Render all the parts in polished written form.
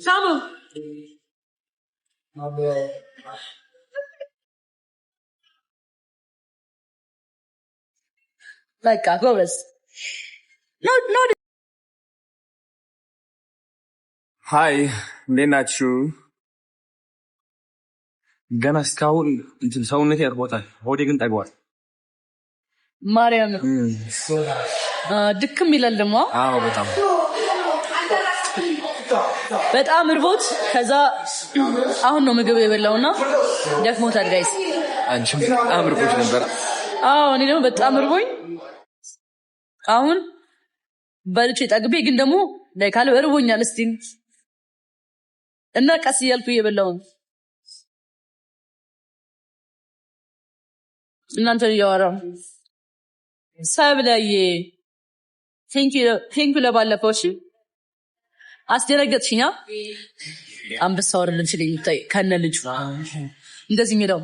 Samu. Like ጎበዝ no ሃይ እንዴት ናችሁ? ገና እስካሁን ሰውነቴ ያርቦታል፣ ሆዴ ግን ጠግቧል። ማርያም ድክም ይላል ደግሞ። አዎ በጣም እርቦት ከዛ አሁን ነው ምግብ የበላውና ደክሞታል ጋይስ። አንቺም በጣም እርቦሽ ነበር? አዎ እኔ ደግሞ በጣም እርቦኝ አሁን በልቼ ጠግቤ ግን ደግሞ ለካለ እርቦኛል እስቲ እና ቀስ እያልኩ እየበላሁ ነው። እናንተ እያወራሁ ሰብለዬ ቴንኪው ለባለፈው እሺ አስደረገጥሽኛ። አንበሳ ወረልን ሲል ይታይ ከነ ልጁ እንደዚህ የሚለው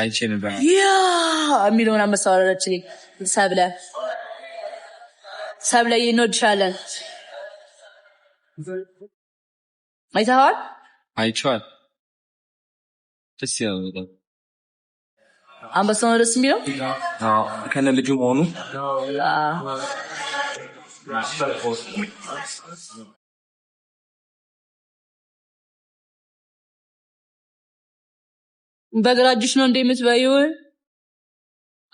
አይቼ ነበር ያ የሚለውን አንበሳ ወረደችልኝ። ሰብለዬ እንወድሻለን። አይተኸዋል? አይቼዋል። ደስ ይላል። አንበሳው ነው ደስ የሚለው። አዎ ከነ ልጁ መሆኑ በግራ እጅሽ ነው እንደ የምትበይው?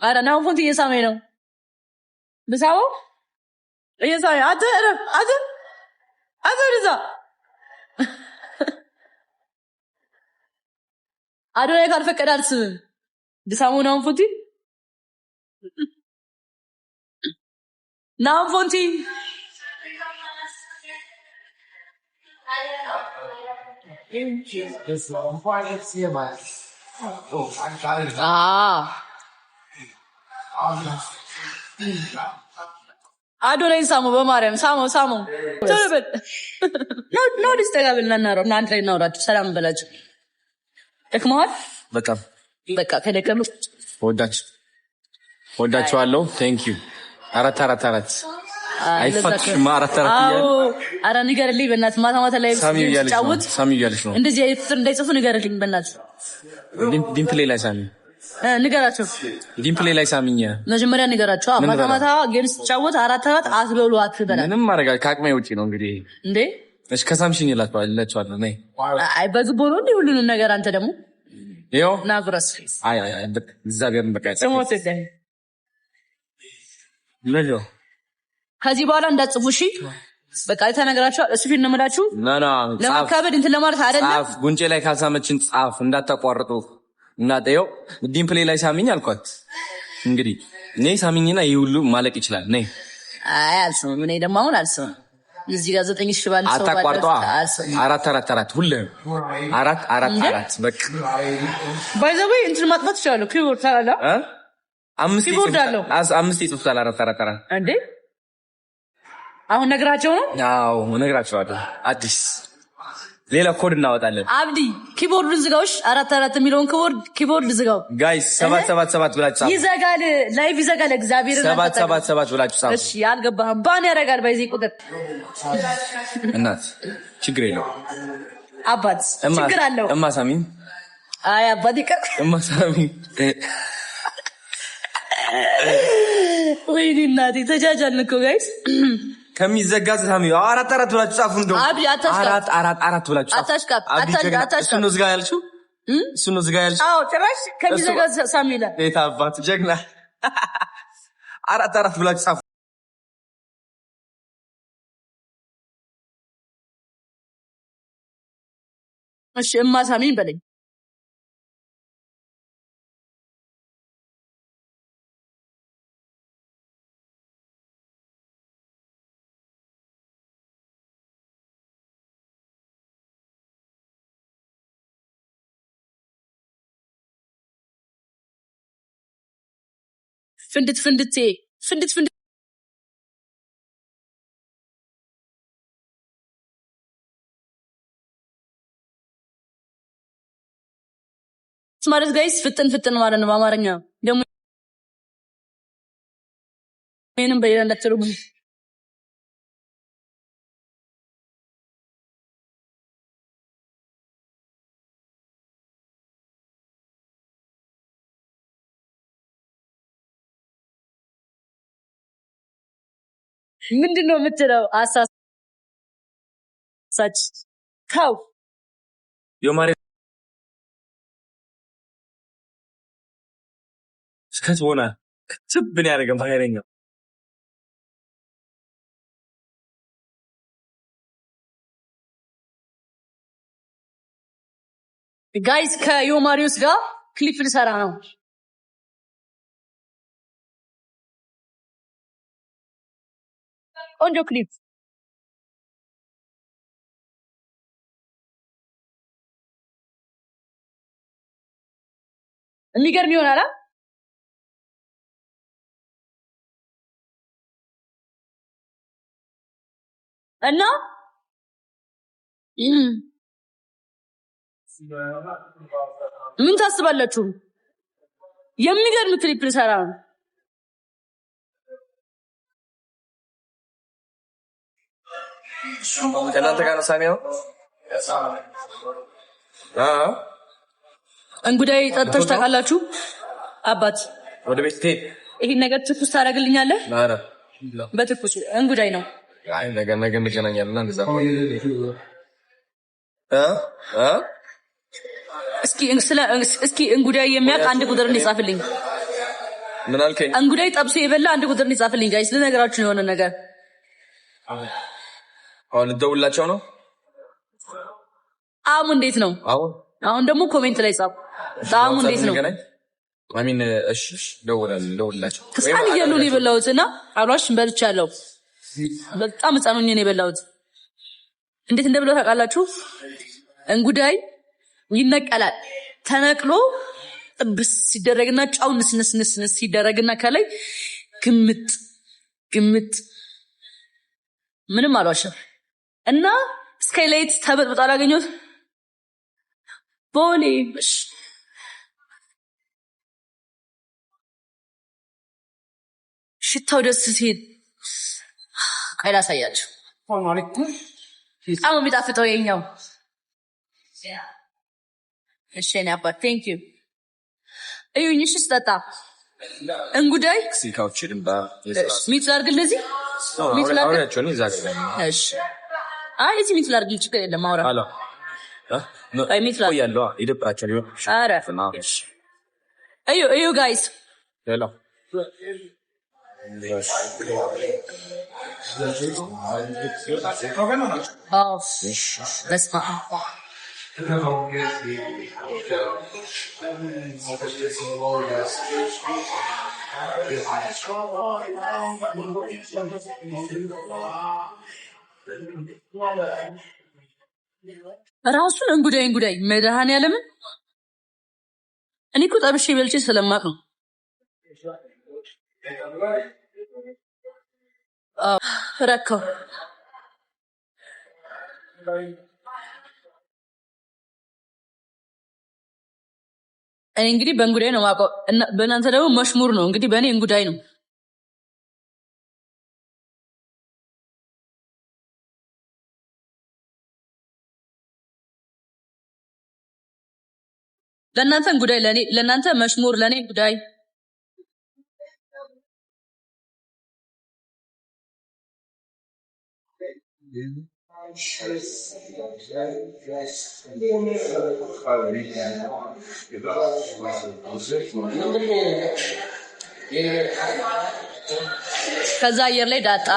ኧረ ነው ፎንት እየሳመኝ ነው። ብሳው እየሳመኝ አተ ወደዛ አዶናይ ካልፈቀደ አልስምም። ብሳሙ ነው ፎንቲ ናው ፎንቲ አዶናይ ሳሙ በማርያም ሳሙ ተረበል ነው ዲስተጋብልና እናረው እናንተ ላይ እናውራችሁ። ሰላም በላችሁ። ደክመዋል በቃ ከደከሙ ወዳችኋለሁ። ቴንክ ዩ 4 አይፈትሽማ 4 አዎ አረ ንገርልኝ በእናትህ ማታ ላይ ሳሚ እያለች ነው እንደዚህ ፍቅር እንዳይጽፉ ንገርልኝ በእናትህ። ዲምፕሌይ ላይ ሳሚ ንገራቸው። ዲምፕሌይ ላይ ሳሚኛ መጀመሪያ ንገራቸው። ማታ ጌምስ ተጫወት 4 አትበሉ አትበላ ምንም ማረጋ ከአቅሜ ውጪ ነው እንግዲህ እንዴ። እሺ ከሳምሽኝ ይላችኋል ነይ አይ በግቦ ነው እንዴ ሁሉንም ነገር አንተ ደግሞ ይኸው ናብራስ አይ እግዚአብሔርን በቃ ከዚህ በኋላ እንዳትጽፉ እሺ። በቃ ተነግራችኋል። እሱ ፊት ነው የምላችሁ ለማካበድ እንትን ለማለት አይደለም። ጻፍ ጉንጬ ላይ ካልሳመችን ጻፍ እንዳታቋርጡ። እናጠየው ዲምፕሌይ ላይ ሳሚኝ አልኳት። እንግዲህ እኔ ሳሚኝና ይሄ ሁሉ ማለቅ ይችላል። ነይ አይ አልሰማም። እኔ ደግሞ አሁን አልሰማም። እዚህ ጋር 9 ሺህ ባል ሰው አታቋርጧ። 4 ሁሉ 4 በቃ ባይ ዘ ወይ እንትን ማጥፋት ይችላል። ኪቦርድ ታላ 5 ኪቦርድ አለው 5 ይጽፋል 4 እንዴ አሁን ነግራቸው ነው። አዎ ነግራቸዋለሁ። አዲስ ሌላ ኮድ እናወጣለን። አብዲ ኪቦርዱን ዝጋውሽ 4 የሚለውን ኪቦርድ ዝጋው ጋይስ። 777 ብላችሁ ይዘጋል። ላይቭ ይዘጋል። እግዚአብሔር 777 ብላችሁ ጻፉ። እሺ ያልገባህም ባን ያደርጋል። በዚህ ቁጥር እናት ችግር የለው። አባት ችግር አለው። እማሳሚ አይ አባት ይቀር እማሳሚ ወይኔ እናቴ ተጃጃልን እኮ ጋይስ። ከሚዘጋ ሳሚ 4 ብላችሁ ጻፉ። እንደው 4 ብላችሁ ጻፉ። አታሽቃብ እሱ ነው ዝጋ ያልሽው። አዎ ጭራሽ ከሚዘጋ ሳሚ ይላል። ቤት አባት ጀግና 4 ብላችሁ ጻፉ። እሺ እማሳሚን በለኝ። ፍንድት ማለት ጋይስ ፍጥን ማለት ነው በአማርኛ። ደግሞ ይሄንን በሌላ እንዳትተረጉሙ ምንድነው የምትለው? አሳሳች ካው የማሪ እስከሆነ ክትብን ያደርገም ታይረኛው ጋይስ ከዮማሪዮስ ጋር ክሊፕ ልሰራ ነው። ቆንጆ ክሊፕ የሚገርም ይሆናል እና ምን ታስባላችሁ? የሚገርም ክሊፕ ልሰራ ነው። እናንተ ጋር ነው ሳሚያው እንጉዳይ ጠጥተሽ ታውቃላችሁ? አባት ወደ ቤት ትሄድ ይሄን ነገር ትኩስ ታደርግልኛለህ? አረ በትኩስ እንጉዳይ ነው። አይ ነገ እንገናኛለን እንደዛ ነው። እስኪ እንጉዳይ የሚያውቅ አንድ ቁጥር እንጻፍልኝ። ምን አልከኝ? እንጉዳይ ጠብሶ የበላ አንድ ቁጥር እንጻፍልኝ ጋይስ። ልነግራችሁ የሆነ ነገር አሁን ደውላቸው ነው። ጣዕሙ እንዴት ነው? አሁን ደግሞ ኮሜንት ላይ ጻፉ። ጣዕሙ እንዴት ነው? አሚን እሺ ደውላቸው። ከሳን እያሉ ነው የበላሁትና አብራሽ በልቻለሁ። በጣም ህፃኑኝ ነው የበላሁት። እንዴት እንደበላው ታውቃላችሁ? እንጉዳይ ይነቀላል። ተነቅሎ ጥብስ ሲደረግና ጫው ንስንስ ሲደረግና ከላይ ግምጥ ምንም አልዋሸም። እና ስካይላይት ተበጥብጣ አላገኘሁት ቦሌ ሽታው ደስ ሲል ቃይላ ሳያችሁ በጣም የሚጣፍጠው የኛው። እሺ እኔ አባት ቴንክ ዩ እዩኝ። እሺ ስጠጣ እንጉዳይ ሲካውችልን ሚት ላድርግ ለዚህ ሚት ላድርግ። እሺ አይ እዚህ ሚት ላድርግ ችግር የለም። አውራ አሎ አይ ሚት ላድርግ ያለው ይደብራቸው ነው። አረ እዩ ጋይስ ሄሎ በስመ አብ ራሱን እንጉዳይ መድኃኒዓለምን እኔ እኮ ጠብሼ በልቼ ስለማቅ ነው። ረከው እኔ እንግዲህ በእንጉዳይ ነው የማውቀው። በእናንተ ደግሞ መሽሙር ነው። እንግዲህ በእኔ እንጉዳይ ነው። ለእናንተ እንጉዳይ ለእናንተ መሽሙር፣ ለእኔ እንጉዳይ። ከዛ አየር ላይ ዳጣ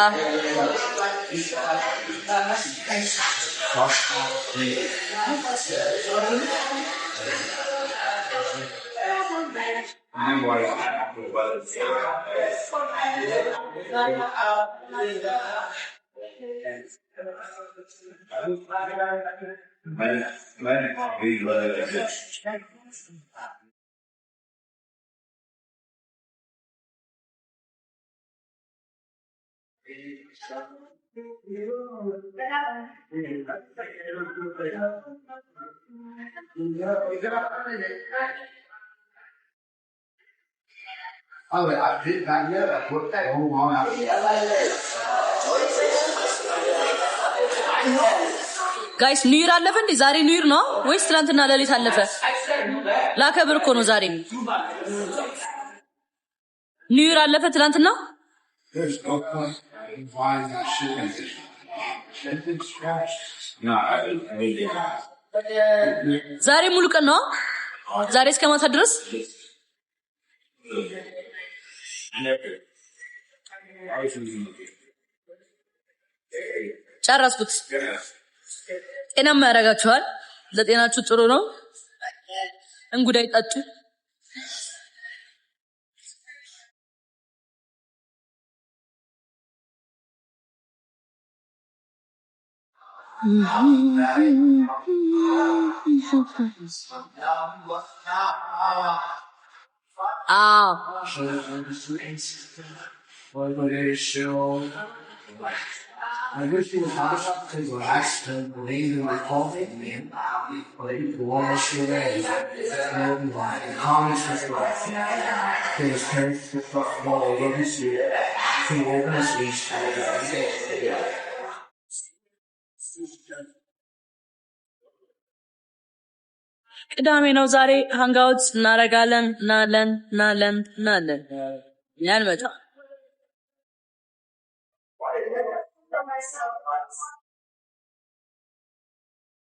ጋይስ ኒውር አለፈ እንዴ? ዛሬ ኒውር ነው ወይስ ትናንትና ሌሊት አለፈ? ላከብር እኮ ነው ዛሬ። ኒውር አለፈ ትናንትና ዛሬ ሙሉ ቀን ነው ዛሬ እስከ ማታ ድረስ ጨረስኩት ጤናማ ያደርጋችኋል ለጤናችሁ ጥሩ ነው እንጉዳይ ጠጡ I wish you would have a shot to relax and believe in my coffee. Believe the woman she is. And comments with life. His parents were from all over the city. He opened his leash and ቅዳሜ ነው ዛሬ ሃንጋውት እናረጋለን ናለን ያን መጣ